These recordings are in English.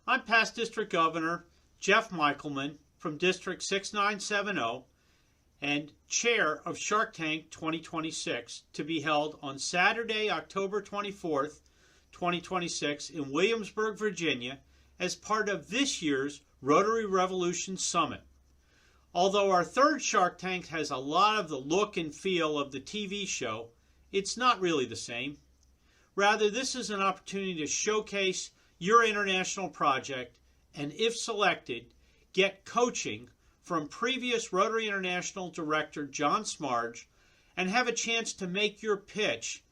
I'm past District Governor Jeff Michelman from District 6970 and Chair of Shark Tank 2026 to be held on Saturday, October 24th, 2026 in Williamsburg, Virginia as part of this year's Rotary Revolution Summit. Although our third Shark Tank has a lot of the look and feel of the TV show, it's not really the same. Rather, this is an opportunity to showcase your international project and, if selected, get coaching from previous Rotary International Director John Smarge and have a chance to make your pitch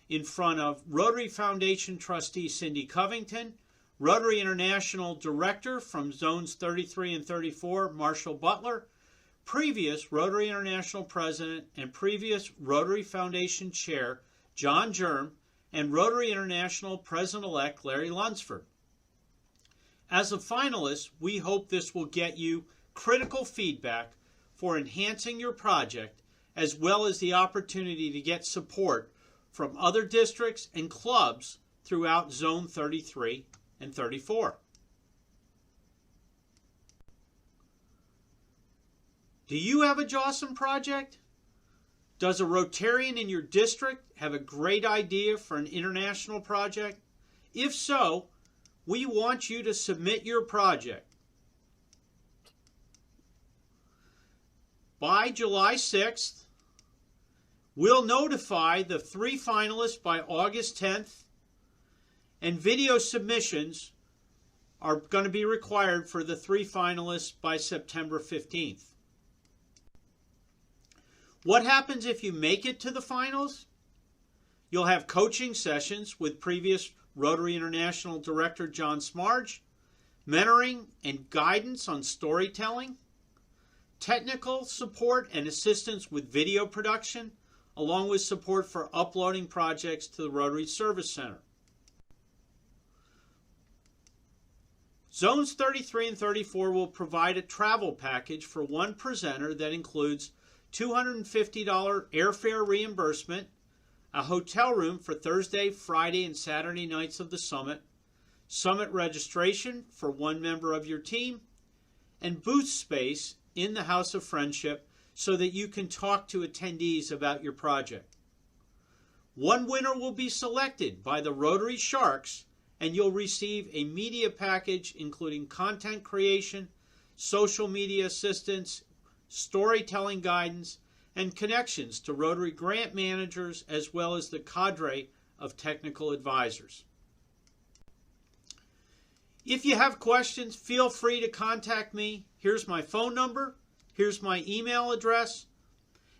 in front of Rotary Foundation trustee Cindy Covington, Rotary International Director from Zones 33 and 34 Marshall Butler, previous Rotary International President and previous Rotary Foundation Chair John Germ, and Rotary International President-elect Larry Lunsford. As a finalist, we hope this will get you critical feedback for enhancing your project, as well as the opportunity to get support from other districts and clubs throughout Zone 33 and 34. Do you have a Jawsome project? Does a Rotarian in your district have a great idea for an international project? If so, we want you to submit your project. By July 6th, we'll notify the 3 finalists by August 10th, and video submissions are going to be required for the 3 finalists by September 15th. What happens if you make it to the finals? You'll have coaching sessions with previous Rotary International Director John Smarge, mentoring and guidance on storytelling, technical support and assistance with video production, along with support for uploading projects to the Rotary Service Center. Zones 33 and 34 will provide a travel package for one presenter that includes $250 airfare reimbursement, a hotel room for Thursday, Friday, and Saturday nights of the summit, summit registration for one member of your team, and booth space in the House of Friendship so that you can talk to attendees about your project. One winner will be selected by the Rotary Sharks, and you'll receive a media package including content creation, social media assistance, storytelling guidance, and connections to Rotary grant managers as well as the cadre of technical advisors. If you have questions, feel free to contact me. Here's my phone number, here's my email address,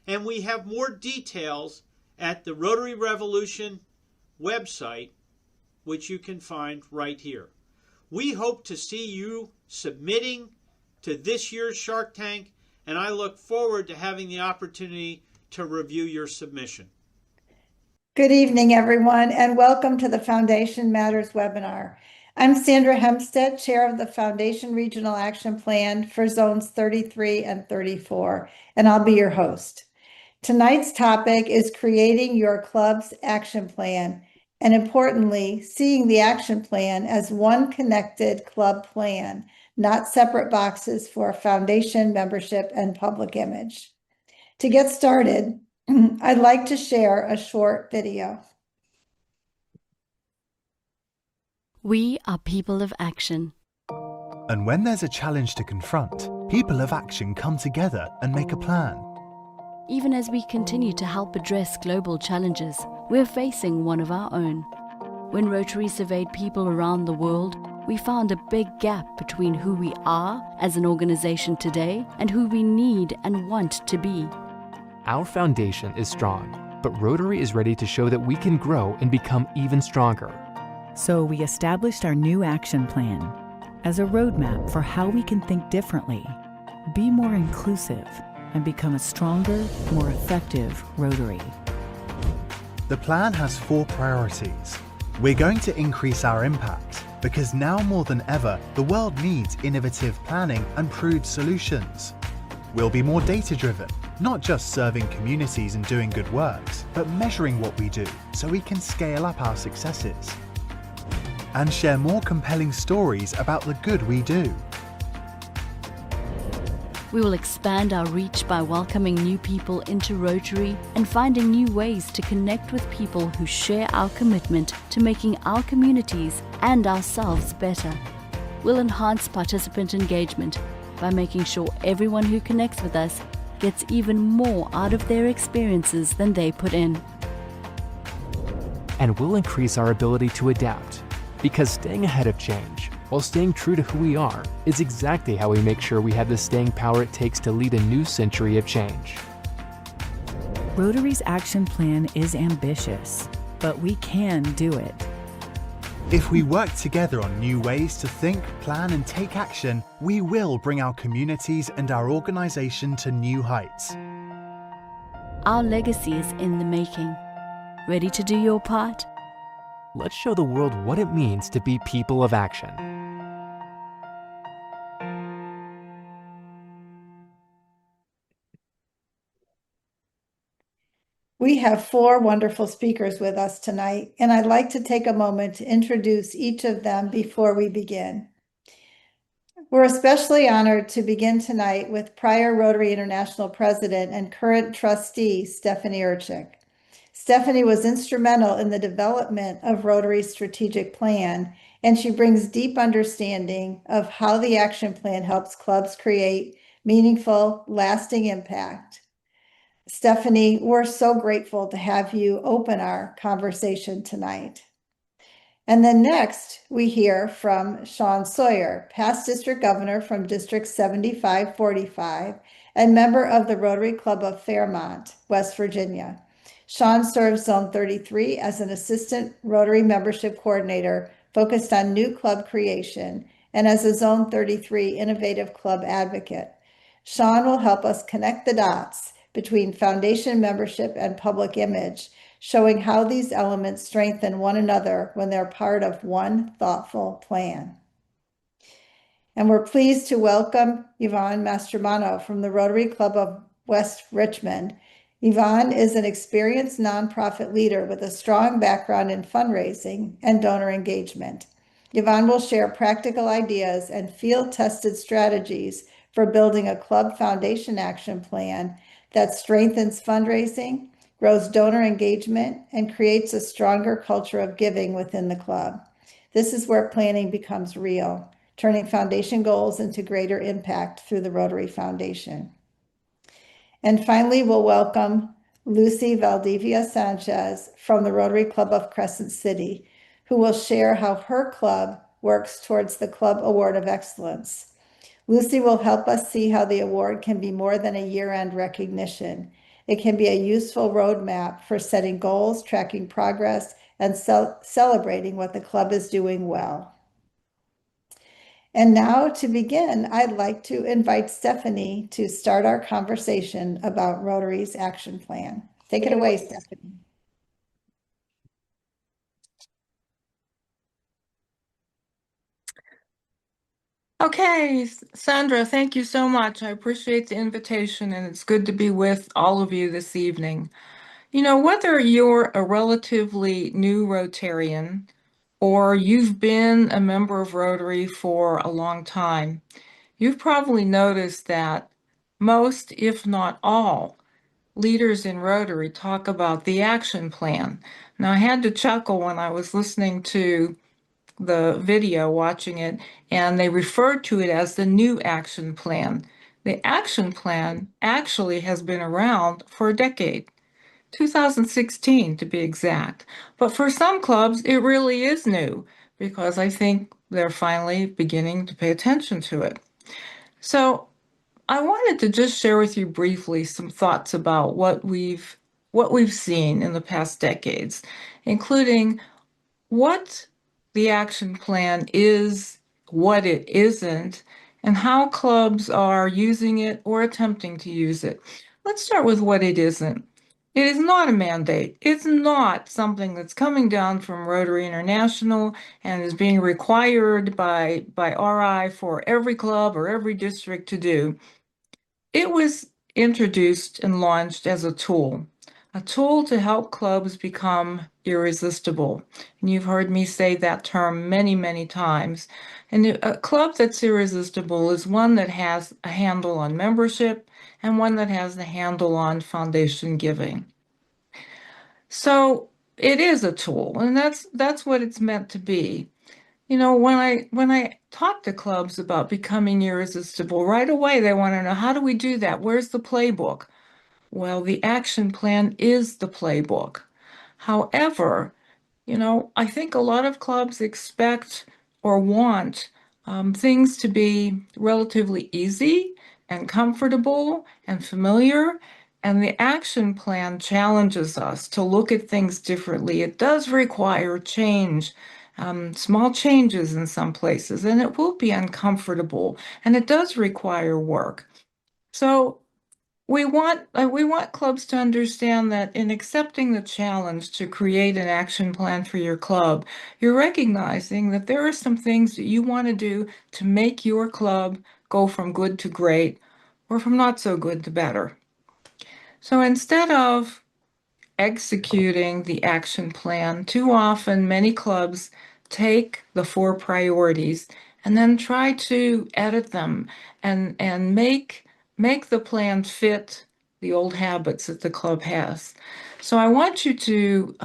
and we have more details at the Rotary Revolution website, which you can find right here. We hope to see you submitting to this year's Shark Tank, and I look forward to having the opportunity to review your submission. Good evening, everyone, and welcome to the Foundation Matters webinar. I'm Sandra Hempstead, Chair of the Foundation Regional Action Plan for Zones 33 and 34, and I'll be your host. Tonight's topic is creating your club's action plan, and importantly, seeing the action plan as one connected club plan, not separate boxes for foundation membership and public image. To get started, I'd like to share a short video. We are people of action. And when there's a challenge to confront, people of action come together and make a plan. Even as we continue to help address global challenges, we're facing one of our own. When Rotary surveyed people around the world, we found a big gap between who we are as an organization today and who we need and want to be. Our foundation is strong, but Rotary is ready to show that we can grow and become even stronger. So we established our new action plan as a roadmap for how we can think differently, be more inclusive, and become a stronger, more effective Rotary. The plan has 4 priorities. We're going to increase our impact because now more than ever, the world needs innovative planning and proved solutions. We'll be more data-driven, not just serving communities and doing good works, but measuring what we do so we can scale up our successes. and share more compelling stories about the good we do. We will expand our reach by welcoming new people into Rotary and finding new ways to connect with people who share our commitment to making our communities and ourselves better. We'll enhance participant engagement by making sure everyone who connects with us gets even more out of their experiences than they put in. And we'll increase our ability to adapt, because staying ahead of change while staying true to who we are is exactly how we make sure we have the staying power it takes to lead a new century of change. Rotary's action plan is ambitious, but we can do it. If we work together on new ways to think, plan, and take action, we will bring our communities and our organization to new heights. Our legacy is in the making. Ready to do your part? Let's show the world what it means to be people of action. We have 4 wonderful speakers with us tonight, and I'd like to take a moment to introduce each of them before we begin. We're especially honored to begin tonight with prior Rotary International President and current trustee, Stephanie Urchik. Stephanie was instrumental in the development of Rotary's strategic plan, and she brings deep understanding of how the action plan helps clubs create meaningful, lasting impact. Stephanie, we're so grateful to have you open our conversation tonight. And then next, we hear from Sean Sawyer, past district governor from District 7545 and member of the Rotary Club of Fairmont, West Virginia. Sean serves Zone 33 as an assistant Rotary membership coordinator focused on new club creation and as a Zone 33 innovative club advocate. Sean will help us connect the dots between foundation membership and public image, showing how these elements strengthen one another when they're part of one thoughtful plan. And we're pleased to welcome Yvonne Mastromano from the Rotary Club of West Richmond. Yvonne is an experienced nonprofit leader with a strong background in fundraising and donor engagement. Yvonne will share practical ideas and field-tested strategies for building a club foundation action plan that strengthens fundraising, grows donor engagement, and creates a stronger culture of giving within the club. This is where planning becomes real, turning foundation goals into greater impact through the Rotary Foundation. And finally, we'll welcome Lucy Valdivia Sanchez from the Rotary Club of Crescent City, who will share how her club works towards the Club Award of Excellence. Lucy will help us see how the award can be more than a year-end recognition. It can be a useful roadmap for setting goals, tracking progress, and celebrating what the club is doing well. And now to begin, I'd like to invite Stephanie to start our conversation about Rotary's action plan. Take it away, Stephanie. Okay, Sandra, thank you so much. I appreciate the invitation, and it's good to be with all of you this evening. You know, whether you're a relatively new Rotarian or you've been a member of Rotary for a long time, you've probably noticed that most, if not all, leaders in Rotary talk about the action plan. Now, I had to chuckle when I was listening to the video, watching it, and they referred to it as the new action plan. The action plan actually has been around for a decade, 2016 to be exact. But for some clubs, it really is new because I think they're finally beginning to pay attention to it. So I wanted to just share with you briefly some thoughts about what we've seen in the past decades, including what the action plan is, what it isn't, and how clubs are using it or attempting to use it. Let's start with what it isn't. It is not a mandate. It's not something that's coming down from Rotary International and is being required by RI for every club or every district to do. It was introduced and launched as a tool a tool to help clubs become irresistible. And you've heard me say that term many, many times. And a club that's irresistible is one that has a handle on membership and one that has the handle on foundation giving. So it is a tool, and that's what it's meant to be. You know, when I talk to clubs about becoming irresistible, right away they want to know, how do we do that? Where's the playbook? Well, the action plan is the playbook. However, you know, I think a lot of clubs expect or want things to be relatively easy and comfortable and familiar. And the action plan challenges us to look at things differently. It does require change, small changes in some places, and it will be uncomfortable, and it does require work. So we want clubs to understand that in accepting the challenge to create an action plan for your club, you're recognizing that there are some things that you want to do to make your club go from good to great or from not so good to better. So instead of executing the action plan, too often many clubs take the 4 priorities and then try to edit them and make the plan fit the old habits that the club has. So I want you to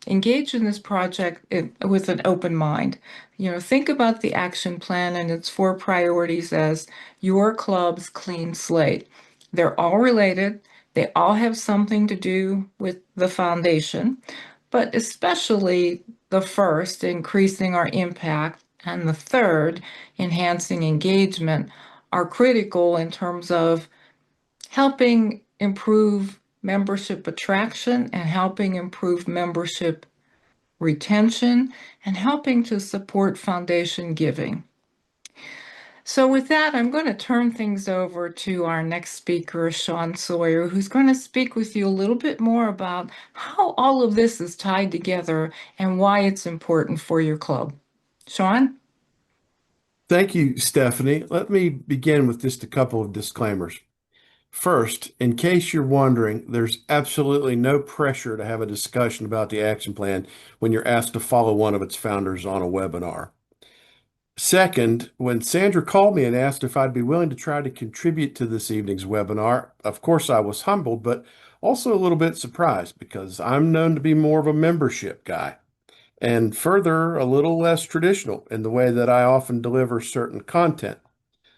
engage in this project with an open mind. You know, think about the action plan and its 4 priorities as your club's clean slate. They're all related. They all have something to do with the foundation, but especially the first, increasing our impact, and the third, enhancing engagement, are critical in terms of helping improve membership attraction and helping improve membership retention and helping to support foundation giving. So with that, I'm going to turn things over to our next speaker, Sean Sawyer, who's going to speak with you a little bit more about how all of this is tied together and why it's important for your club. Sean? Thank you, Stephanie. Let me begin with just a couple of disclaimers. First, in case you're wondering, there's absolutely no pressure to have a discussion about the action plan when you're asked to follow one of its founders on a webinar. Second, when Sandra called me and asked if I'd be willing to try to contribute to this evening's webinar, of course I was humbled, but also a little bit surprised because I'm known to be more of a membership guy, and further, a little less traditional in the way that I often deliver certain content.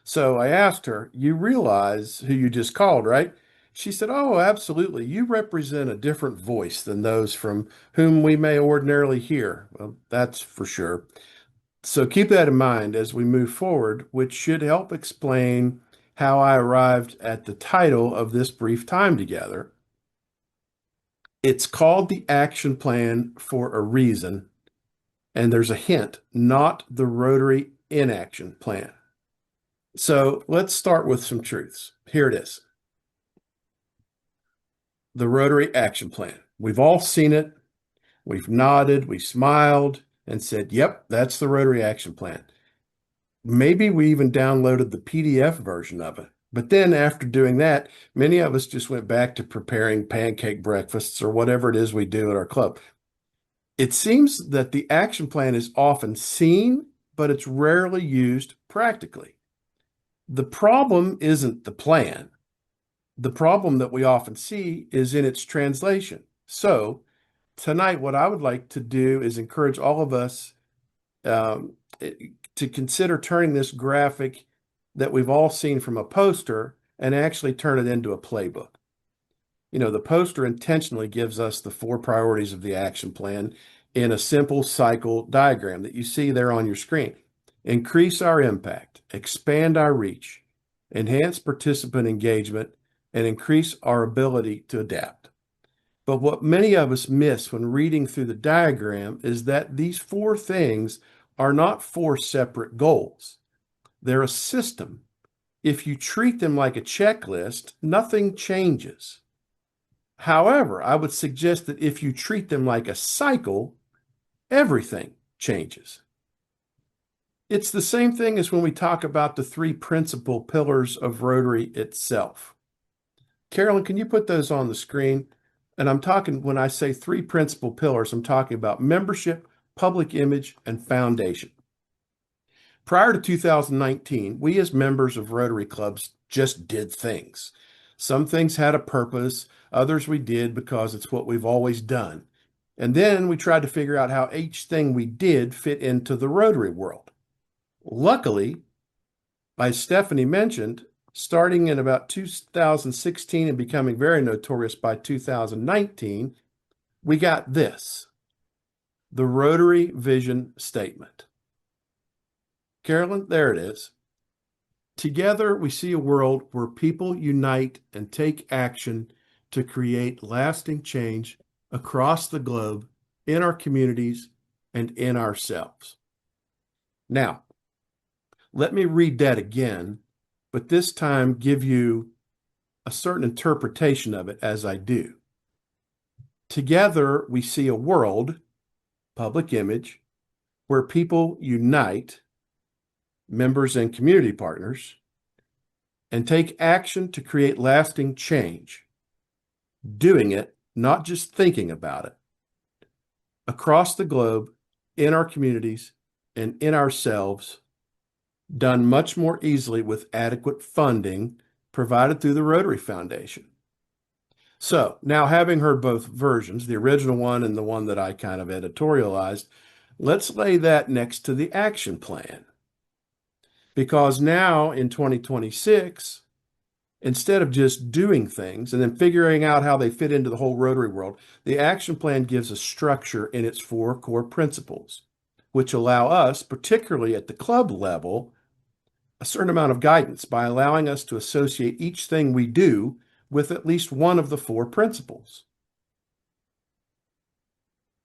So I asked her, "You realize who you just called, right?" She said, "Oh, absolutely. You represent a different voice than those from whom we may ordinarily hear." Well, that's for sure. So keep that in mind as we move forward, which should help explain how I arrived at the title of this brief time together. It's called the Action Plan for a reason, and there's a hint, not the Rotary Inaction Plan. So let's start with some truths. Here it is. The Rotary Action Plan. We've all seen it. We've nodded, we smiled, and said, yep, that's the Rotary Action Plan. Maybe we even downloaded the PDF version of it. But then after doing that, many of us just went back to preparing pancake breakfasts or whatever it is we do at our club. It seems that the action plan is often seen, but it's rarely used practically. The problem isn't the plan. The problem that we often see is in its translation. So tonight, what I would like to do is encourage all of us to consider turning this graphic that we've all seen from a poster and actually turn it into a playbook. You know, the poster intentionally gives us the 4 priorities of the action plan in a simple cycle diagram that you see there on your screen. Increase our impact, expand our reach, enhance participant engagement, and increase our ability to adapt. But what many of us miss when reading through the diagram is that these 4 things are not 4 separate goals. They're a system. If you treat them like a checklist, nothing changes. However, I would suggest that if you treat them like a cycle, everything changes. It's the same thing as when we talk about the 3 principal pillars of Rotary itself. Carolyn, can you put those on the screen? And I'm talking, when I say three principal pillars, I'm talking about membership, public image, and foundation. Prior to 2019, we as members of Rotary clubs just did things. Some things had a purpose, others we did because it's what we've always done. And then we tried to figure out how each thing we did fit into the Rotary world. Luckily, as Stephanie mentioned, starting in about 2016 and becoming very notorious by 2019, we got this, the Rotary Vision Statement. Carolyn, there it is. Together, we see a world where people unite and take action to create lasting change across the globe, in our communities, and in ourselves. Now, let me read that again, but this time give you a certain interpretation of it as I do. Together, we see a world, public image, where people unite, members and community partners, and take action to create lasting change, doing it, not just thinking about it, across the globe, in our communities, and in ourselves, done much more easily with adequate funding provided through the Rotary Foundation. So now, having heard both versions, the original one and the one that I kind of editorialized, let's lay that next to the action plan. Because now in 2026, instead of just doing things and then figuring out how they fit into the whole Rotary world, the action plan gives a structure in its 4 core principles, which allow us, particularly at the club level, a certain amount of guidance by allowing us to associate each thing we do with at least one of the 4 principles.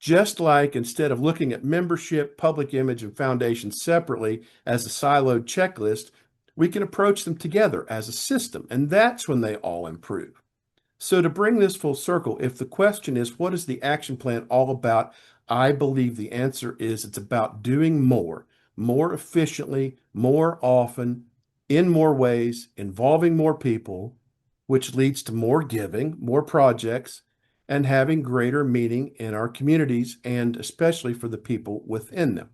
Just like instead of looking at membership, public image, and foundation separately as a siloed checklist, we can approach them together as a system, and that's when they all improve. So to bring this full circle, if the question is, what is the action plan all about? I believe the answer is it's about doing more efficiently, more often, in more ways, involving more people, which leads to more giving, more projects, and having greater meaning in our communities, and especially for the people within them.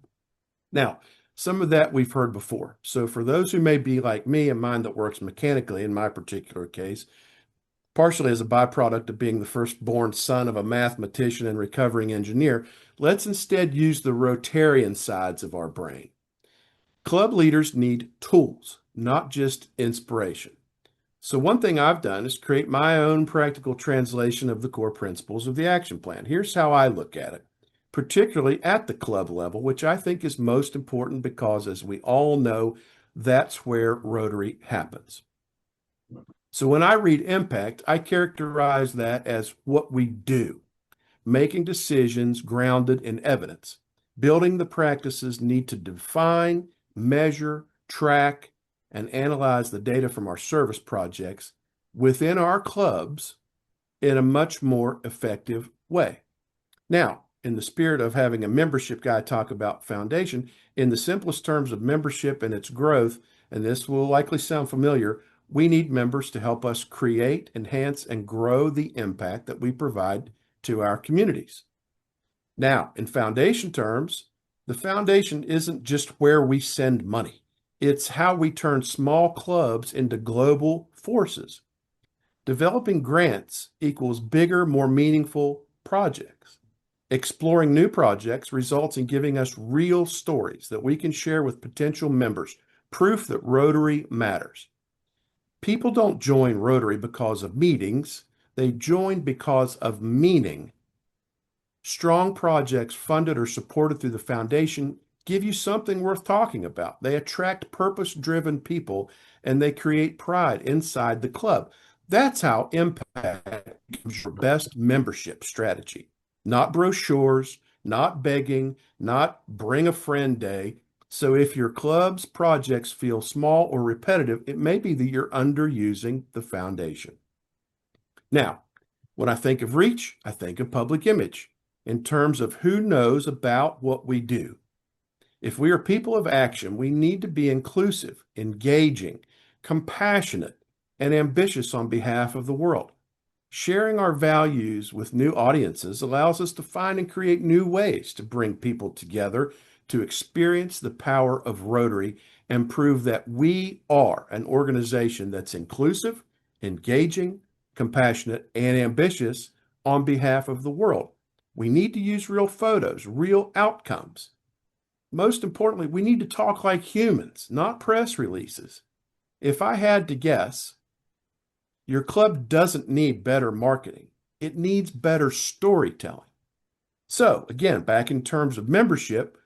Now, some of that we've heard before. So for those who may be like me, a mind that works mechanically in my particular case, partially as a byproduct of being the firstborn son of a mathematician and recovering engineer, let's instead use the Rotarian sides of our brain. Club leaders need tools, not just inspiration. So one thing I've done is create my own practical translation of the core principles of the action plan. Here's how I look at it, particularly at the club level, which I think is most important because, as we all know, that's where Rotary happens. So when I read impact, I characterize that as what we do, making decisions grounded in evidence. Building the practices need to define, measure, track, and analyze the data from our service projects within our clubs in a much more effective way. Now, in the spirit of having a membership guy talk about foundation, in the simplest terms of membership and its growth, and this will likely sound familiar, we need members to help us create, enhance, and grow the impact that we provide to our communities. Now, in foundation terms, the foundation isn't just where we send money. It's how we turn small clubs into global forces. Developing grants equals bigger, more meaningful projects. Exploring new projects results in giving us real stories that we can share with potential members, proof that Rotary matters. People don't join Rotary because of meetings. They join because of meaning. Strong projects funded or supported through the foundation give you something worth talking about. They attract purpose-driven people, and they create pride inside the club. That's how impact becomes your best membership strategy. Not brochures, not begging, not bring a friend day. So if your club's projects feel small or repetitive, it may be that you're underusing the foundation. Now, when I think of reach, I think of public image in terms of who knows about what we do. If we are people of action, we need to be inclusive, engaging, compassionate, and ambitious on behalf of the world. Sharing our values with new audiences allows us to find and create new ways to bring people together to experience the power of Rotary and prove that we are an organization that's inclusive, engaging, compassionate, and ambitious on behalf of the world. We need to use real photos, real outcomes. Most importantly, we need to talk like humans, not press releases. If I had to guess, your club doesn't need better marketing. It needs better storytelling. So again, back in terms of membership,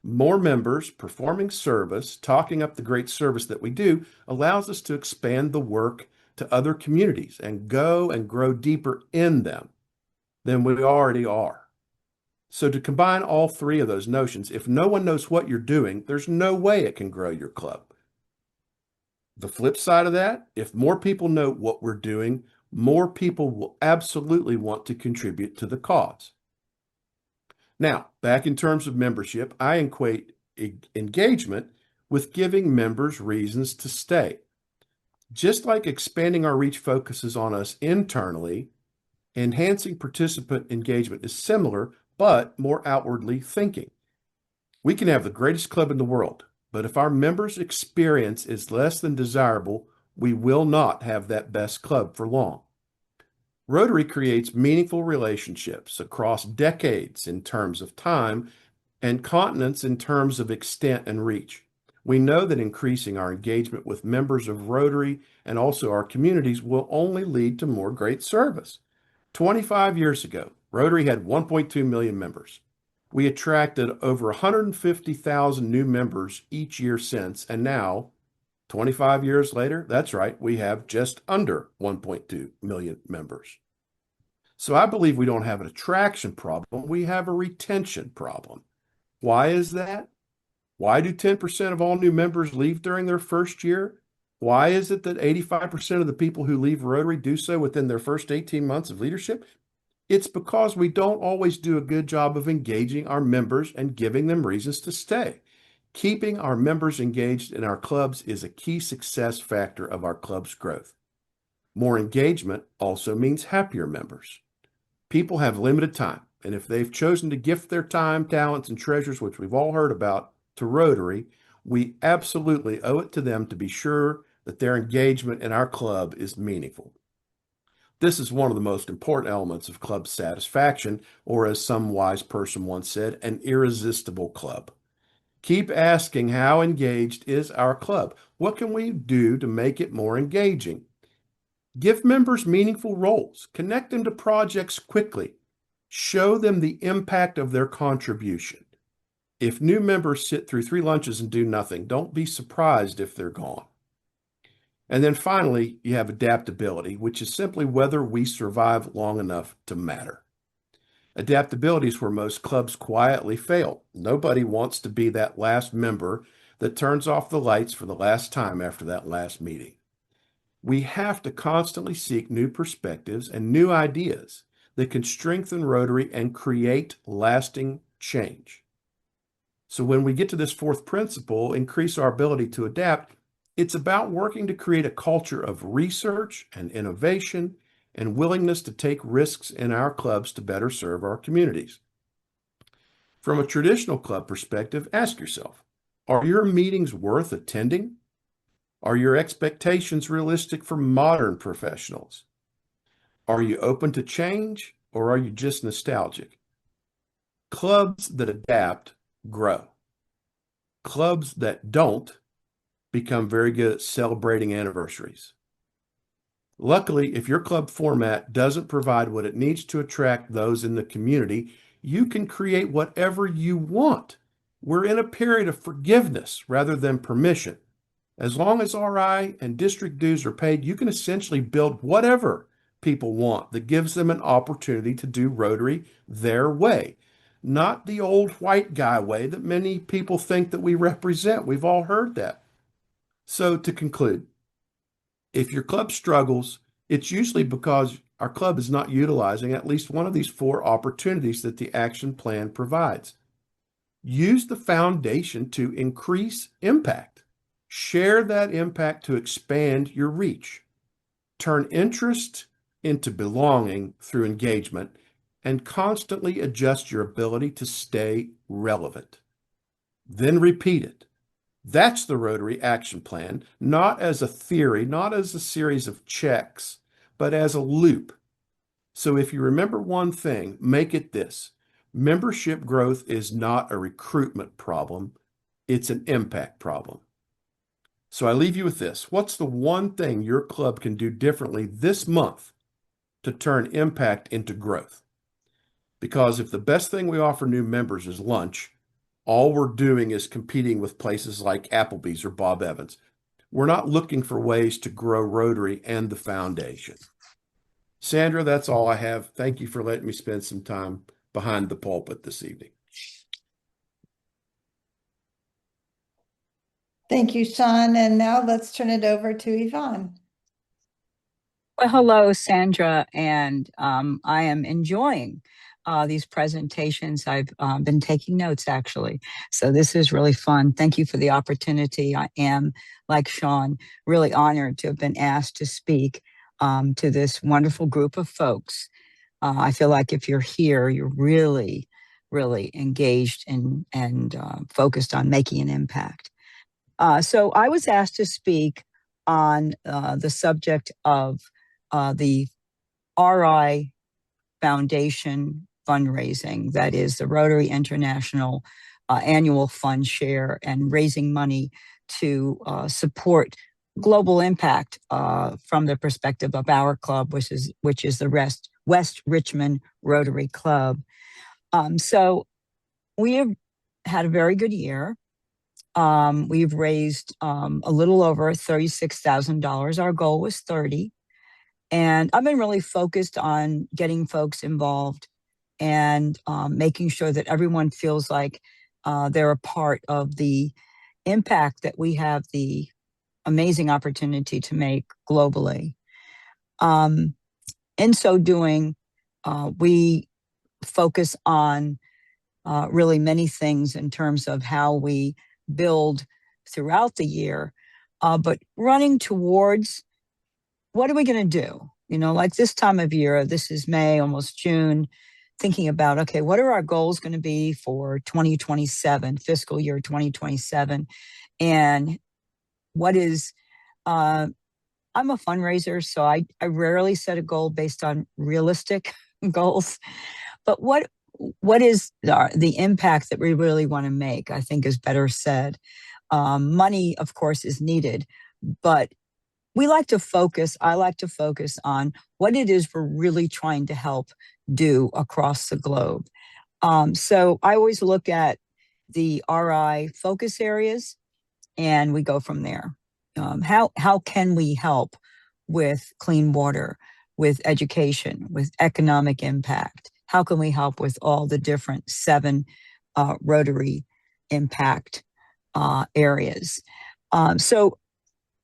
more members performing service, talking up the great service that we do, allows us to expand the work to other communities and go and grow deeper in them than we already are. So to combine all three of those notions, if no one knows what you're doing, there's no way it can grow your club. The flip side of that, if more people know what we're doing, more people will absolutely want to contribute to the cause. Now, back in terms of membership, I equate engagement with giving members reasons to stay. Just like expanding our reach focuses on us internally, enhancing participant engagement is similar, but more outwardly thinking. We can have the greatest club in the world, but if our members' experience is less than desirable, we will not have that best club for long. Rotary creates meaningful relationships across decades in terms of time and continents in terms of extent and reach. We know that increasing our engagement with members of Rotary and also our communities will only lead to more great service. 25 years ago, Rotary had 1.2 million members. We attracted over 150,000 new members each year since, and now, 25 years later, that's right, we have just under 1.2 million members. So I believe we don't have an attraction problem, we have a retention problem. Why is that? Why do 10% of all new members leave during their first year? Why is it that 85% of the people who leave Rotary do so within their first 18 months of leadership? It's because we don't always do a good job of engaging our members and giving them reasons to stay. Keeping our members engaged in our clubs is a key success factor of our club's growth. More engagement also means happier members. People have limited time, and if they've chosen to gift their time, talents, and treasures, which we've all heard about, to Rotary, we absolutely owe it to them to be sure that their engagement in our club is meaningful. This is one of the most important elements of club satisfaction, or as some wise person once said, an irresistible club. Keep asking, how engaged is our club? What can we do to make it more engaging? Give members meaningful roles. Connect them to projects quickly. Show them the impact of their contribution. If new members sit through 3 lunches and do nothing, don't be surprised if they're gone. And then finally, you have adaptability, which is simply whether we survive long enough to matter. Adaptability is where most clubs quietly fail. Nobody wants to be that last member that turns off the lights for the last time after that last meeting. We have to constantly seek new perspectives and new ideas that can strengthen Rotary and create lasting change. So when we get to this fourth principle, increase our ability to adapt, it's about working to create a culture of research and innovation and willingness to take risks in our clubs to better serve our communities. From a traditional club perspective, ask yourself, are your meetings worth attending? Are your expectations realistic for modern professionals? Are you open to change, or are you just nostalgic? Clubs that adapt grow. Clubs that don't become very good at celebrating anniversaries. Luckily, if your club format doesn't provide what it needs to attract those in the community, you can create whatever you want. We're in a period of forgiveness rather than permission. As long as RI and district dues are paid, you can essentially build whatever people want that gives them an opportunity to do Rotary their way, not the old white guy way that many people think that we represent. We've all heard that. So to conclude, if your club struggles, it's usually because our club is not utilizing at least one of these 4 opportunities that the action plan provides. Use the foundation to increase impact. Share that impact to expand your reach. Turn interest into belonging through engagement, and constantly adjust your ability to stay relevant. Then repeat it. That's the Rotary Action Plan, not as a theory, not as a series of checks, but as a loop. So if you remember one thing, make it this. Membership growth is not a recruitment problem, it's an impact problem. So I leave you with this. What's the one thing your club can do differently this month to turn impact into growth? Because if the best thing we offer new members is lunch, all we're doing is competing with places like Applebee's or Bob Evans. We're not looking for ways to grow Rotary and the foundation. Sandra, that's all I have. Thank you for letting me spend some time behind the pulpit this evening. Thank you, Sean. And now let's turn it over to Yvonne. Well, hello, Sandra, and I am enjoying these presentations. I've been taking notes, actually, so this is really fun. Thank you for the opportunity. I am, like Sean, really honored to have been asked to speak to this wonderful group of folks. I feel like if you're here, you're really, really engaged and focused on making an impact. So I was asked to speak on the subject of the RI Foundation fundraising, that is the Rotary International Annual Fund Share, and raising money to support global impact from the perspective of our club, which is the West Richmond Rotary Club. So we have had a very good year. We've raised a little over $36,000. Our goal was 30. And I've been really focused on getting folks involved and making sure that everyone feels like they're a part of the impact that we have the amazing opportunity to make globally. In so doing, we focus on really many things in terms of how we build throughout the year, but running towards what are we going to do? You know, like this time of year, this is May, almost June, thinking about, okay, what are our goals going to be for 2027, fiscal year 2027? And what is, I'm a fundraiser, so I rarely set a goal based on realistic goals, but what is the impact that we really want to make, I think is better said. Money, of course, is needed, but I like to focus on what it is we're really trying to help do across the globe. So I always look at the RI focus areas and we go from there. How can we help with clean water, with education, with economic impact? How can we help with all the different 7 Rotary impact areas? So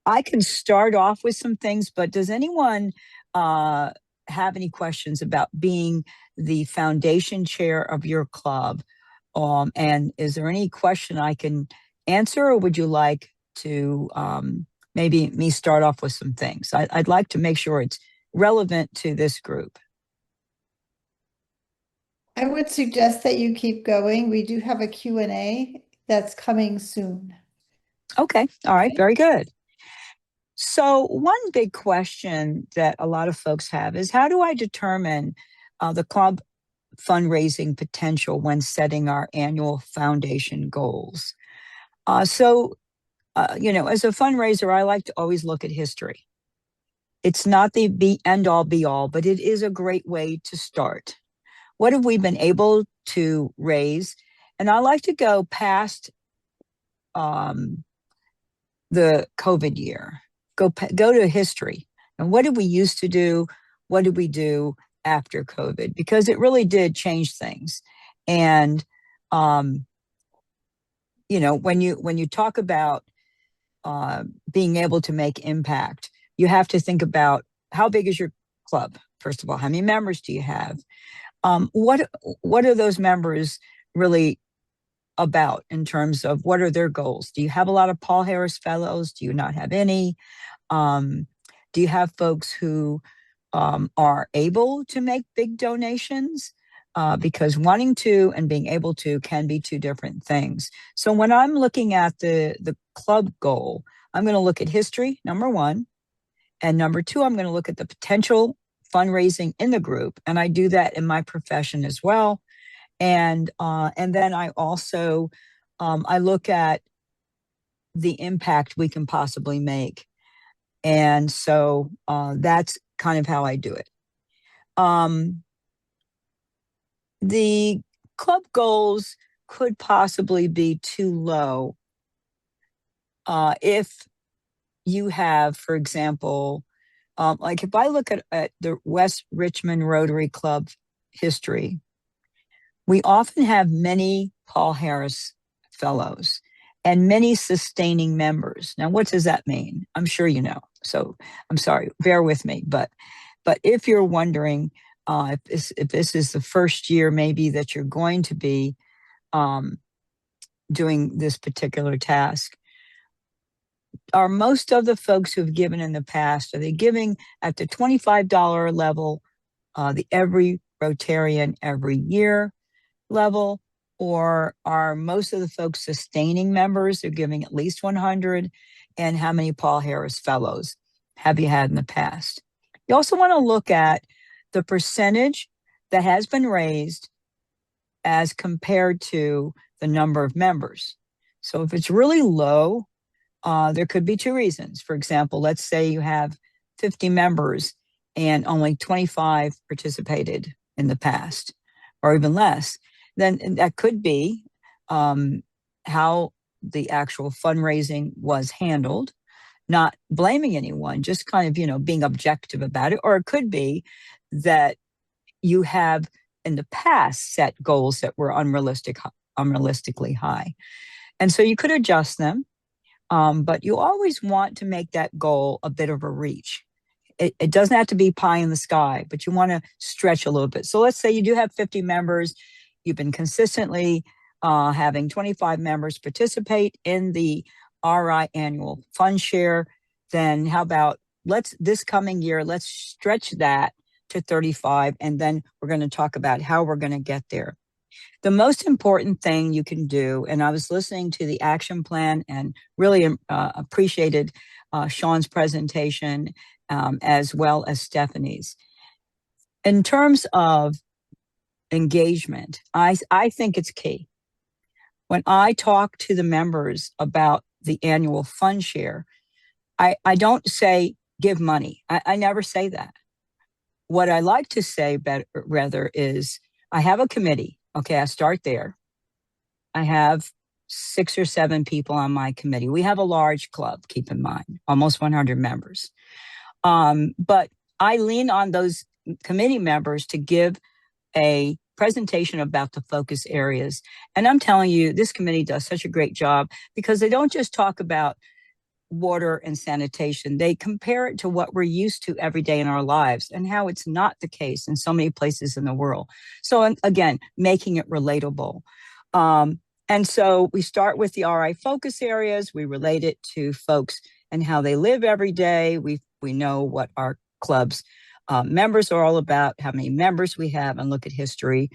I can start off with some things, but does anyone have any questions about being the foundation chair of your club? And is there any question I can answer, or would you like to maybe me start off with some things? I'd like to make sure it's relevant to this group. I would suggest that you keep going. We do have a Q&A that's coming soon. Okay. All right. Very good. So one big question that a lot of folks have is, how do I determine the club fundraising potential when setting our annual foundation goals? You know, as a fundraiser, I like to always look at history. It's not the end all be all, but it is a great way to start. What have we been able to raise? And I like to go past the COVID year. Go to history. And what did we used to do? What did we do after COVID? Because it really did change things. And, you know, when you talk about being able to make impact, you have to think about how big is your club? First of all, how many members do you have? What are those members really about in terms of what are their goals? Do you have a lot of Paul Harris Fellows? Do you not have any? Do you have folks who are able to make big donations, because wanting to and being able to can be two different things. So when I'm looking at the club goal, I'm going to look at history, number one, and number two, I'm going to look at the potential fundraising in the group, and I do that in my profession as well. And then I also I look at the impact we can possibly make, and so that's kind of how I do it. The club goals could possibly be too low if you have, for example, like if I look at the West Richmond Rotary Club history, we often have many Paul Harris Fellows and many sustaining members. Now, what does that mean? I'm sure you know. So I'm sorry, bear with me. But if you're wondering if this is the first year maybe that you're going to be doing this particular task, are most of the folks who have given in the past, are they giving at the $25 level, the every Rotarian every year level, or are most of the folks sustaining members? They're giving at least 100. And how many Paul Harris Fellows have you had in the past? You also want to look at the percentage that has been raised as compared to the number of members. So if it's really low, there could be two reasons. For example, let's say you have 50 members and only 25 participated in the past, or even less. Then that could be how the actual fundraising was handled, not blaming anyone, just kind of, being objective about it. Or it could be that you have in the past set goals that were unrealistically high. And so you could adjust them. But you always want to make that goal a bit of a reach. It doesn't have to be pie in the sky, but you want to stretch a little bit. So let's say you do have 50 members. You've been consistently having 25 members participate in the RI annual fund share. Then how about this coming year, let's stretch that to 35. And then we're going to talk about how we're going to get there. The most important thing you can do, and I was listening to the action plan and really appreciated Sean's presentation as well as Stephanie's. In terms of engagement, I think it's key. When I talk to the members about the annual fund share, I don't say give money. I never say that. What I like to say rather is I have a committee. Okay, I start there. I have 6 or 7 people on my committee. We have a large club, keep in mind, almost 100 members. But I lean on those committee members to give a presentation about the focus areas. And I'm telling you, this committee does such a great job because they don't just talk about water and sanitation. They compare it to what we're used to every day in our lives and how it's not the case in so many places in the world. So again, making it relatable. And so we start with the RI focus areas. We relate it to folks and how they live every day. We know what our club's members are all about, how many members we have, and look at history.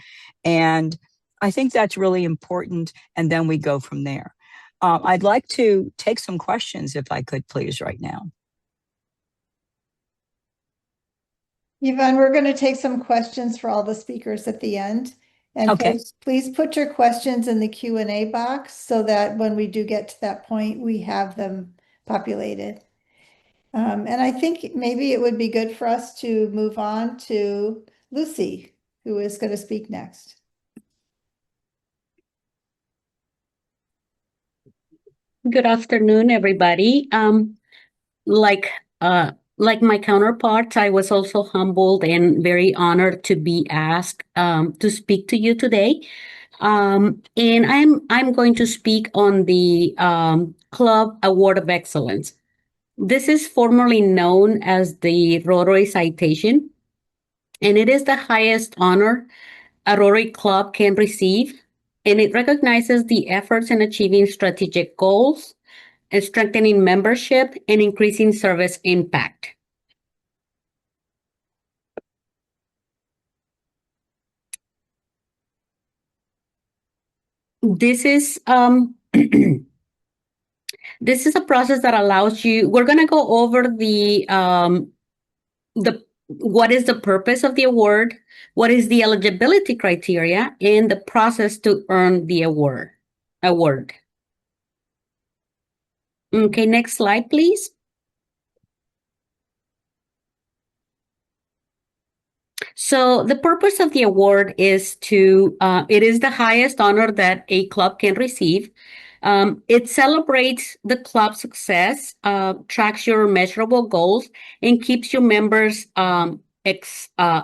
And I think that's really important. And then we go from there. I'd like to take some questions if I could, please, right now. Yvonne, we're going to take some questions for all the speakers at the end. And Okay. please put your questions in the Q&A box so that when we do get to that point, we have them populated. And I think maybe it would be good for us to move on to Lucy, who is going to speak next. Good afternoon, everybody. Like my counterparts, I was also humbled and very honored to be asked to speak to you today. And I'm going to speak on the Club Award of Excellence. This is formerly known as the Rotary Citation, and it is the highest honor a Rotary Club can receive, and it recognizes the efforts in achieving strategic goals and strengthening membership and increasing service impact. this is this is a process that allows you. We're going to go over the what is the purpose of the award, what is the eligibility criteria, and the process to earn the award. Okay, next slide, please. So the purpose of the award is to, it is the highest honor that a club can receive. It celebrates the club's success, tracks your measurable goals, and keeps your members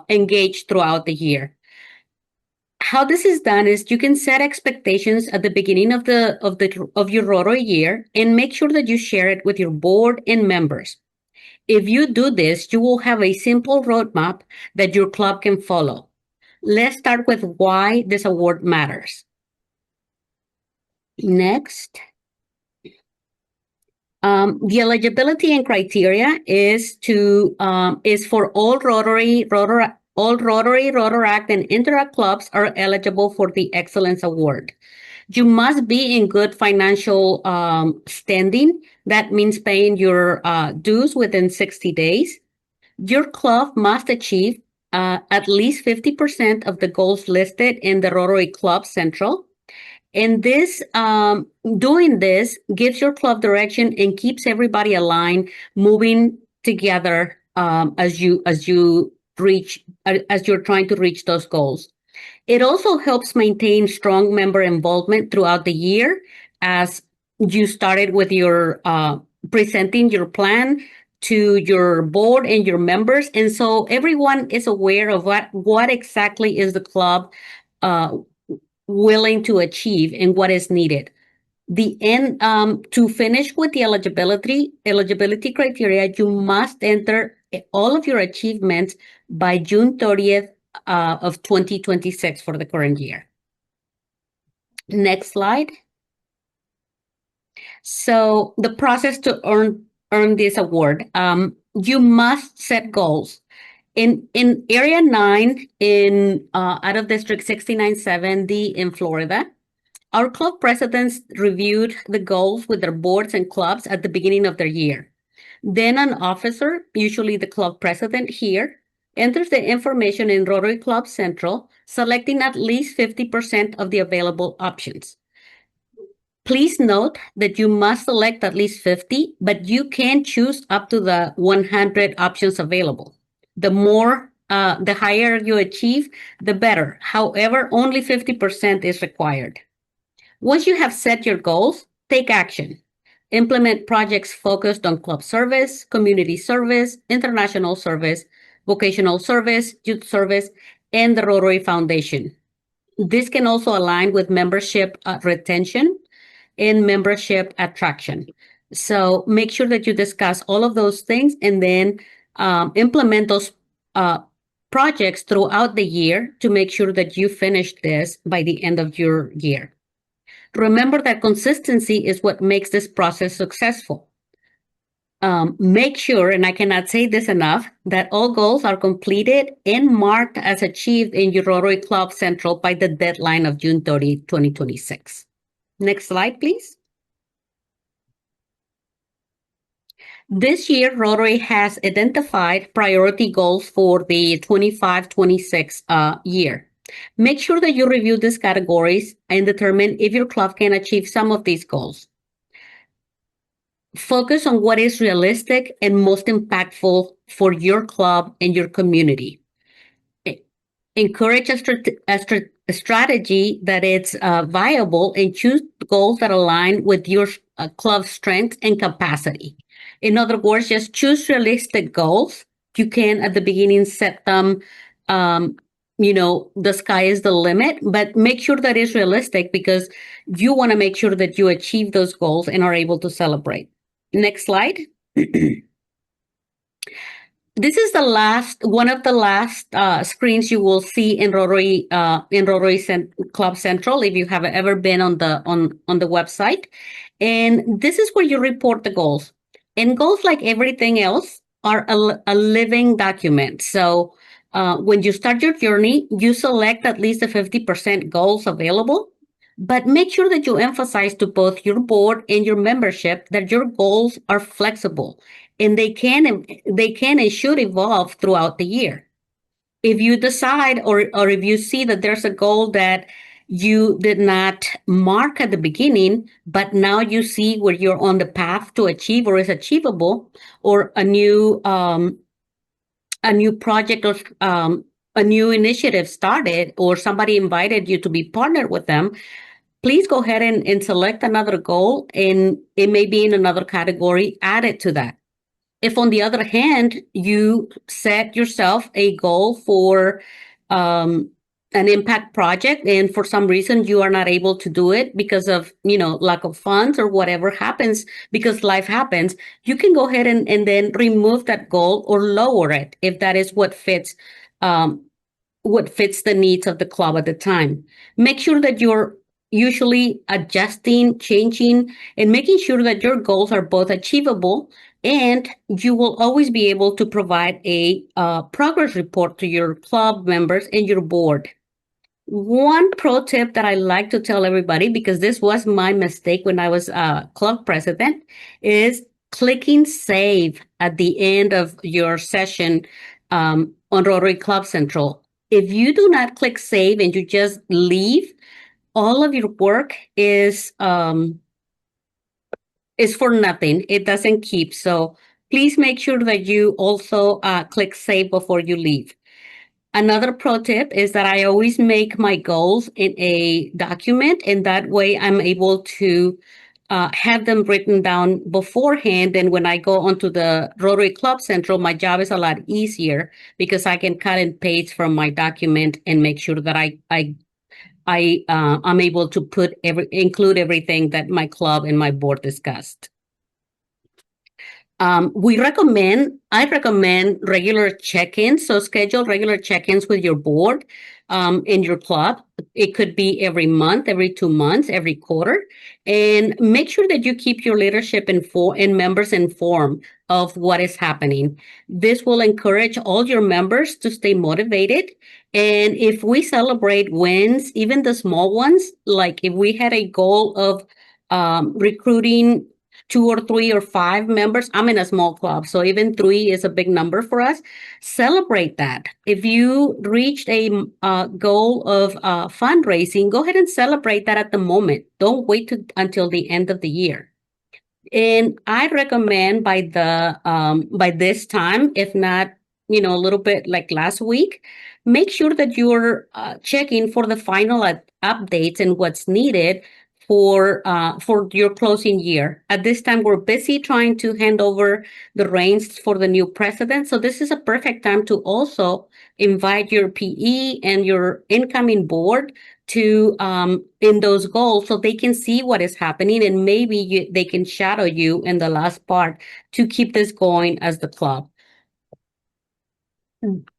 engaged throughout the year. How this is done is you can set expectations at the beginning of your Rotary year and make sure that you share it with your board and members. If you do this, you will have a simple roadmap that your club can follow. Let's start with why this award matters. Next. The eligibility and criteria is for all Rotary, Rotaract, and Interact clubs are eligible for the Excellence Award. You must be in good financial standing. That means paying your dues within 60 days. Your club must achieve at least 50% of the goals listed in the Rotary Club Central. And this, doing this gives your club direction and keeps everybody aligned, moving together as you're trying to reach those goals. It also helps maintain strong member involvement throughout the year as you started with your presenting your plan to your board and your members. And so everyone is aware of what exactly is the club willing to achieve and what is needed. To finish with the eligibility criteria, you must enter all of your achievements by June 30th of 2026 for the current year. Next slide. So the process to earn this award, you must set goals. In Area 9 out of District 6970 in Florida, our club presidents reviewed the goals with their boards and clubs at the beginning of their year. Then an officer, usually the club president here, enters the information in Rotary Club Central, selecting at least 50% of the available options. Please note that you must select at least 50, but you can choose up to the 100 options available. The higher you achieve, the better. However, only 50% is required. Once you have set your goals, take action. Implement projects focused on club service, community service, international service, vocational service, youth service, and the Rotary Foundation. This can also align with membership retention and membership attraction. So make sure that you discuss all of those things and then implement those projects throughout the year to make sure that you finish this by the end of your year. Remember that consistency is what makes this process successful. Make sure, and I cannot say this enough, that all goals are completed and marked as achieved in your Rotary Club Central by the deadline of June 30, 2026. Next slide, please. This year, Rotary has identified priority goals for the 25-26 year. Make sure that you review these categories and determine if your club can achieve some of these goals. Focus on what is realistic and most impactful for your club and your community. Encourage a strategy that it's viable and choose goals that align with your club's strength and capacity. In other words, just choose realistic goals. You can, at the beginning, set them, the sky is the limit, but make sure that it's realistic because you want to make sure that you achieve those goals and are able to celebrate. Next slide. This is one of the last screens you will see in Rotary Club Central if you have ever been on the website. And this is where you report the goals. And goals, like everything else, are a living document. So when you start your journey, you select at least the 50% goals available. But make sure that you emphasize to both your board and your membership that your goals are flexible and they can and should evolve throughout the year. If you decide or if you see that there's a goal that you did not mark at the beginning, but now you see where you're on the path to achieve or is achievable, or a new project or a new initiative started, or somebody invited you to be partnered with them, please go ahead and select another goal, and it may be in another category, add it to that. If, on the other hand, you set yourself a goal for an impact project, and for some reason you are not able to do it because of, lack of funds or whatever happens, because life happens, you can go ahead and then remove that goal or lower it if that is what fits the needs of the club at the time. Make sure that you're usually adjusting, changing, and making sure that your goals are both achievable, and you will always be able to provide a progress report to your club members and your board. One pro tip that I like to tell everybody, because this was my mistake when I was club president, is clicking save at the end of your session on Rotary Club Central. If you do not click save and you just leave, all of your work is for nothing. It doesn't keep. So please make sure that you also click save before you leave. Another pro tip is that I always make my goals in a document, and that way I'm able to have them written down beforehand. And when I go onto the Rotary Club Central, my job is a lot easier because I can cut and paste from my document and make sure that I'm able to include everything that my club and my board discussed. I recommend regular check-ins. So schedule regular check-ins with your board in your club. It could be every month, every 2 months, every quarter, and make sure that you keep your leadership and members informed of what is happening. This will encourage all your members to stay motivated. And if we celebrate wins, even the small ones, like if we had a goal of recruiting 2 or 3 or 5 members. I'm in a small club, so even 3 is a big number for us. Celebrate that. If you reached a goal of fundraising, go ahead and celebrate that at the moment. Don't wait until the end of the year. And I recommend by this time, if not, a little bit like last week, make sure that you're checking for the final updates and what's needed for your closing year. At this time, we're busy trying to hand over the reins for the new president. So this is a perfect time to also invite your PE and your incoming board to in those goals, so they can see what is happening, and maybe they can shadow you in the last part to keep this going as the club.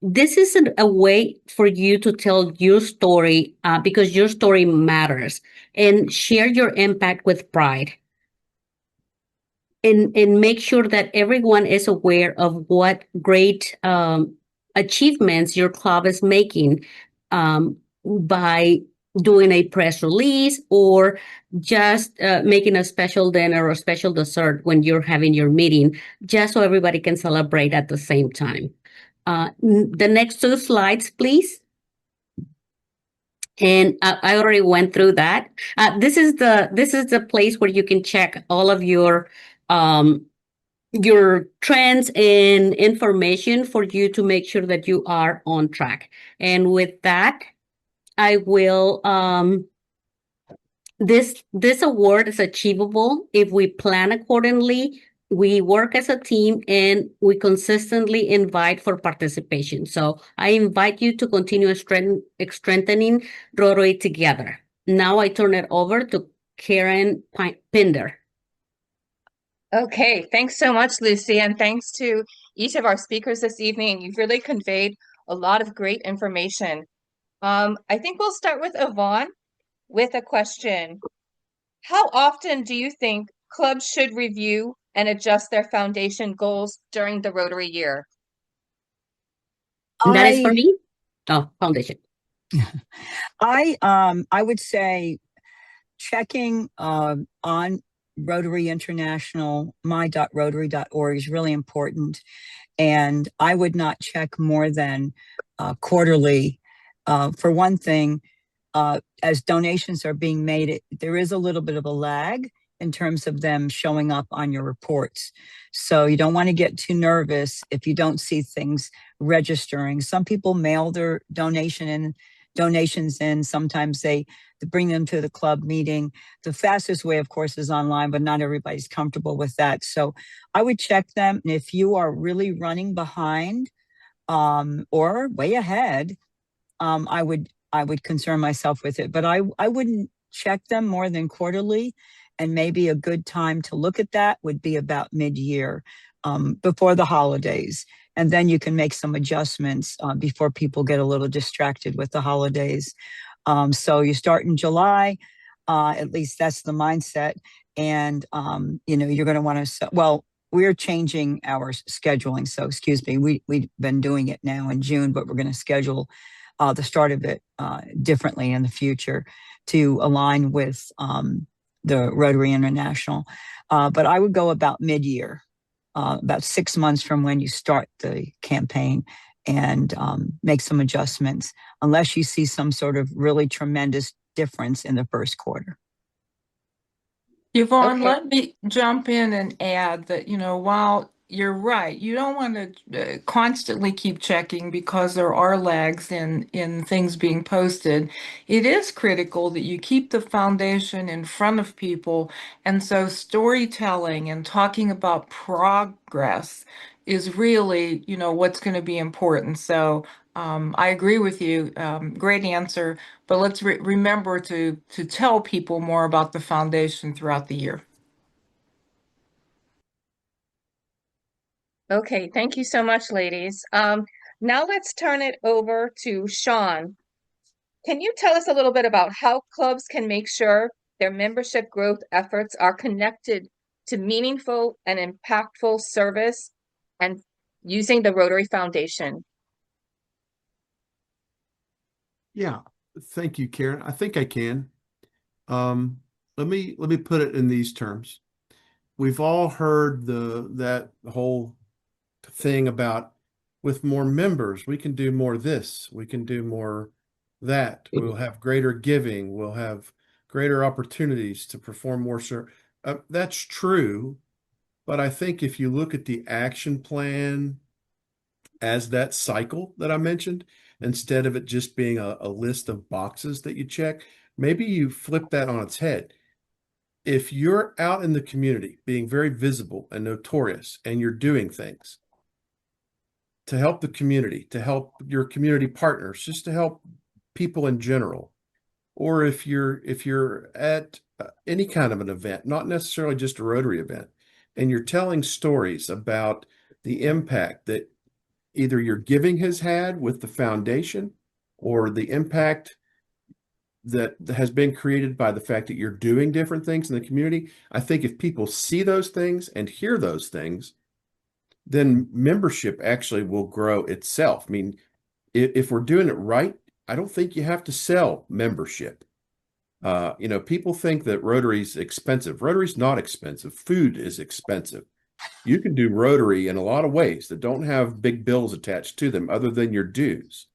This is a way for you to tell your story because your story matters, and share your impact with pride. And make sure that everyone is aware of what great achievements your club is making by doing a press release, or just making a special dinner or special dessert when you're having your meeting, just so everybody can celebrate at the same time. The next 2 slides, please. And I already went through that. This is the place where you can check all of your trends and information for you to make sure that you are on track. And with that, I will, this award is achievable if we plan accordingly, we work as a team, and we consistently invite for participation. So I invite you to continue strengthening Rotary together. Now I turn it over to Karen Pinder. Okay, thanks so much, Lucy, and thanks to each of our speakers this evening. You've really conveyed a lot of great information. I think we'll start with Yvonne with a question. How often do you think clubs should review and adjust their foundation goals during the Rotary year? That is for me? Oh, foundation. I would say checking on Rotary International, my.rotary.org is really important. And I would not check more than quarterly. For one thing, as donations are being made, there is a little bit of a lag in terms of them showing up on your reports. So you don't want to get too nervous if you don't see things registering. Some people mail their donations in. Sometimes they bring them to the club meeting. The fastest way, of course, is online, but not everybody's comfortable with that. So I would check them. And if you are really running behind or way ahead, I would concern myself with it. But I wouldn't check them more than quarterly. And maybe a good time to look at that would be about mid-year, before the holidays. And then you can make some adjustments before people get a little distracted with the holidays. So you start in July, at least that's the mindset. And, you're going to want to, well, we're changing our scheduling. So excuse me, we've been doing it now in June, but we're going to schedule the start of it differently in the future to align with the Rotary International. But I would go about mid-year, about 6 months from when you start the campaign, and make some adjustments unless you see some sort of really tremendous difference in the first quarter. Yvonne, Okay. let me jump in and add that, while you're right, you don't want to constantly keep checking because there are lags in things being posted. It is critical that you keep the foundation in front of people. And so storytelling and talking about progress is really, what's going to be important. So I agree with you. Great answer. But let's remember to tell people more about the foundation throughout the year. Okay, thank you so much, ladies. Now let's turn it over to Sean. Can you tell us a little bit about how clubs can make sure their membership growth efforts are connected to meaningful and impactful service and using the Rotary Foundation? Yeah, thank you, Karen. I think I can. Let me put it in these terms. We've all heard that whole thing about with more members, we can do more this, we can do more that. We'll have greater giving, we'll have greater opportunities to perform more. That's true, but I think if you look at the action plan as that cycle that I mentioned, instead of it just being a list of boxes that you check, maybe you flip that on its head. If you're out in the community being very visible and notorious and you're doing things to help the community, to help your community partners, just to help people in general, or if you're at any kind of an event, not necessarily just a Rotary event, and you're telling stories about the impact that either your giving has had with the foundation or the impact that has been created by the fact that you're doing different things in the community. I think if people see those things and hear those things, then membership actually will grow itself. I mean, if we're doing it right, I don't think you have to sell membership. People think that Rotary's expensive. Rotary's not expensive. Food is expensive. You can do Rotary in a lot of ways that don't have big bills attached to them other than your dues,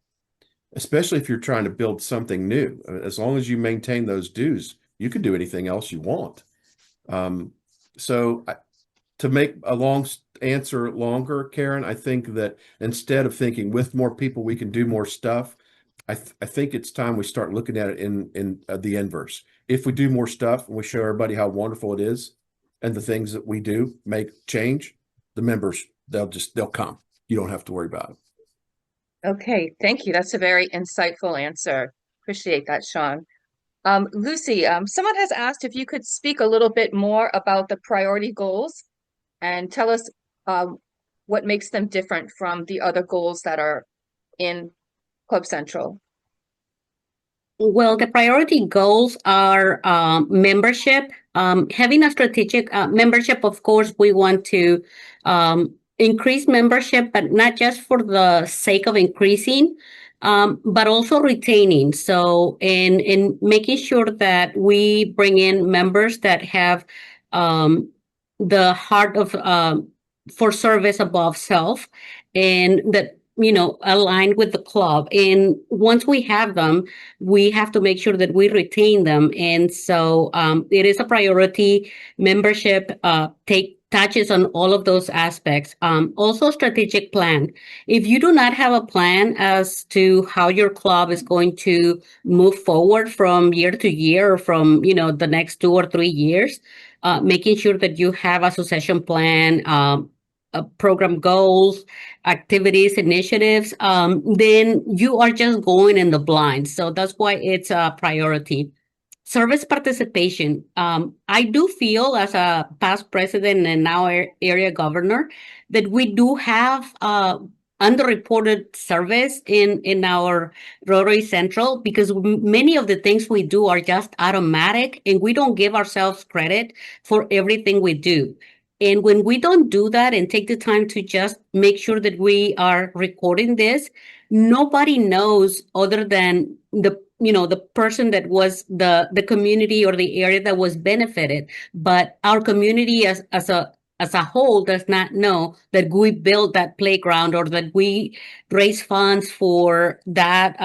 especially if you're trying to build something new. As long as you maintain those dues, you can do anything else you want. To make a long answer longer, Karen, I think that instead of thinking with more people, we can do more stuff, I think it's time we start looking at it in the inverse. If we do more stuff and we show everybody how wonderful it is and the things that we do make change, the members, they'll come. You don't have to worry about it. Okay, thank you. That's a very insightful answer. Appreciate that, Sean. Lucy, someone has asked if you could speak a little bit more about the priority goals and tell us what makes them different from the other goals that are in Club Central. Well, the priority goals are membership, having a strategic membership. Of course, we want to increase membership, but not just for the sake of increasing. but also retaining. So, in making sure that we bring in members that have the heart of for service above self, and that aligned with the club. And once we have them, we have to make sure that we retain them. And so it is a priority. Membership take touches on all of those aspects. Also, strategic plan. If you do not have a plan as to how your club is going to move forward from year to year, or from the next 2 or 3 years, making sure that you have a succession plan, program goals, activities, initiatives, then you are just going in the blind. So that's why it's a priority. Service participation. I do feel, as a past president and now area governor, that we do have underreported service in our Rotary Central, because many of the things we do are just automatic, and we don't give ourselves credit for everything we do. And when we don't do that and take the time to just make sure that we are recording this, nobody knows other than the person that was the community or the area that was benefited. But our community as a whole does not know that we built that playground, or that we raise funds for that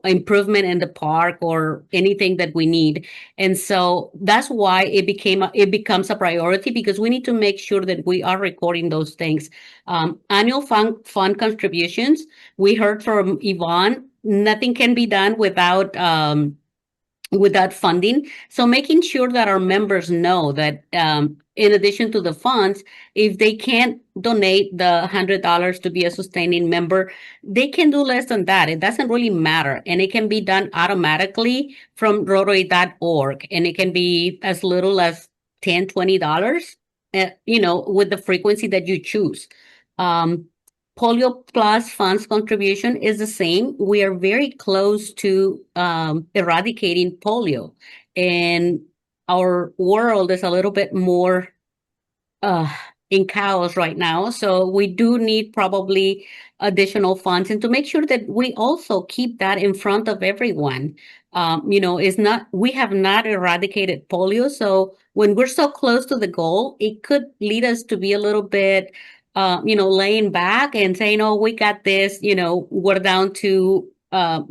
improvement in the park, or anything that we need. And so that's why it becomes a priority, because we need to make sure that we are recording those things. Annual fund contributions. We heard from Yvonne, nothing can be done without funding. So making sure that our members know that, in addition to the funds, if they can't donate the $100 to be a sustaining member, they can do less than that. It doesn't really matter. And it can be done automatically from Rotary.org. And it can be as little as $10, $20, with the frequency that you choose. Polio Plus funds contribution is the same. We are very close to eradicating polio, and our world is a little bit more in chaos right now. So we do need probably additional funds, and to make sure that we also keep that in front of everyone. We have not eradicated polio. So when we're so close to the goal, it could lead us to be a little bit laying back and saying, oh, we got this, we're down to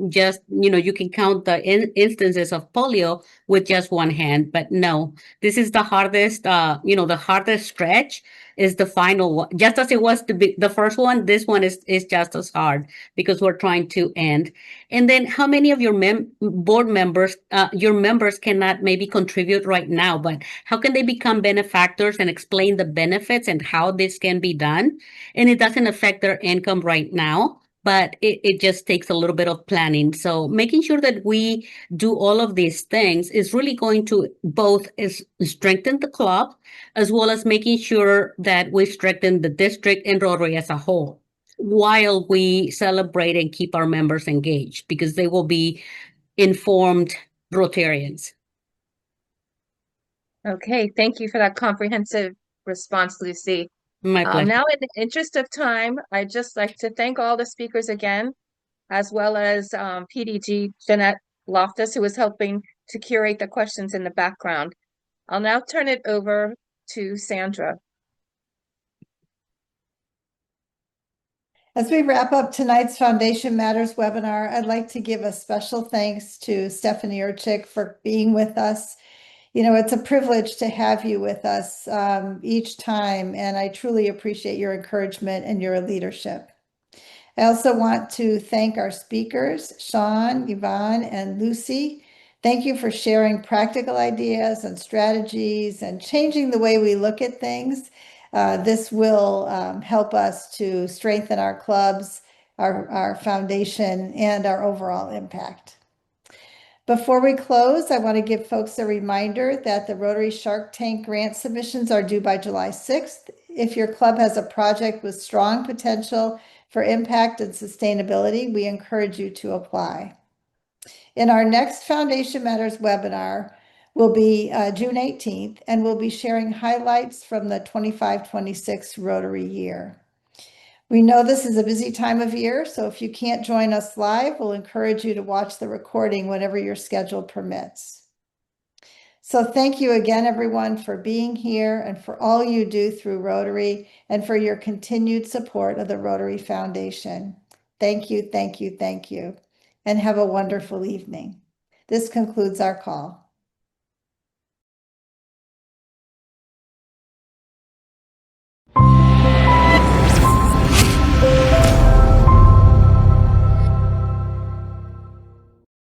just, you can count the instances of polio with just one hand. But no, this is the hardest, the hardest stretch is the final one. Just as it was the first one, this one is just as hard, because we're trying to end. And then how many of your board members, your members cannot maybe contribute right now, but how can they become benefactors and explain the benefits and how this can be done? And it doesn't affect their income right now, but it just takes a little bit of planning. So making sure that we do all of these things is really going to both strengthen the club, as well as making sure that we strengthen the district and Rotary as a whole, while we celebrate and keep our members engaged, because they will be informed Rotarians. Okay, thank you for that comprehensive response, Lucy. My pleasure. Now, in the interest of time, I'd just like to thank all the speakers again, as well as PDG Jeanette Loftus, who was helping to curate the questions in the background. I'll now turn it over to Sandra. As we wrap up tonight's Foundation Matters webinar, I'd like to give a special thanks to Stephanie Urchik for being with us. It's a privilege to have you with us each time, and I truly appreciate your encouragement and your leadership. I also want to thank our speakers, Sean, Yvonne, and Lucy. Thank you for sharing practical ideas and strategies and changing the way we look at things. This will help us to strengthen our clubs, our foundation, and our overall impact. Before we close, I want to give folks a reminder that the Rotary Shark Tank grant submissions are due by July 6th. If your club has a project with strong potential for impact and sustainability, we encourage you to apply. In our next Foundation Matters webinar will be June 18th, and we'll be sharing highlights from the 25-26 Rotary year. We know this is a busy time of year, so if you can't join us live, we'll encourage you to watch the recording whenever your schedule permits. So thank you again, everyone, for being here and for all you do through Rotary and for your continued support of the Rotary Foundation. Thank you, thank you, thank you, and have a wonderful evening. This concludes our call.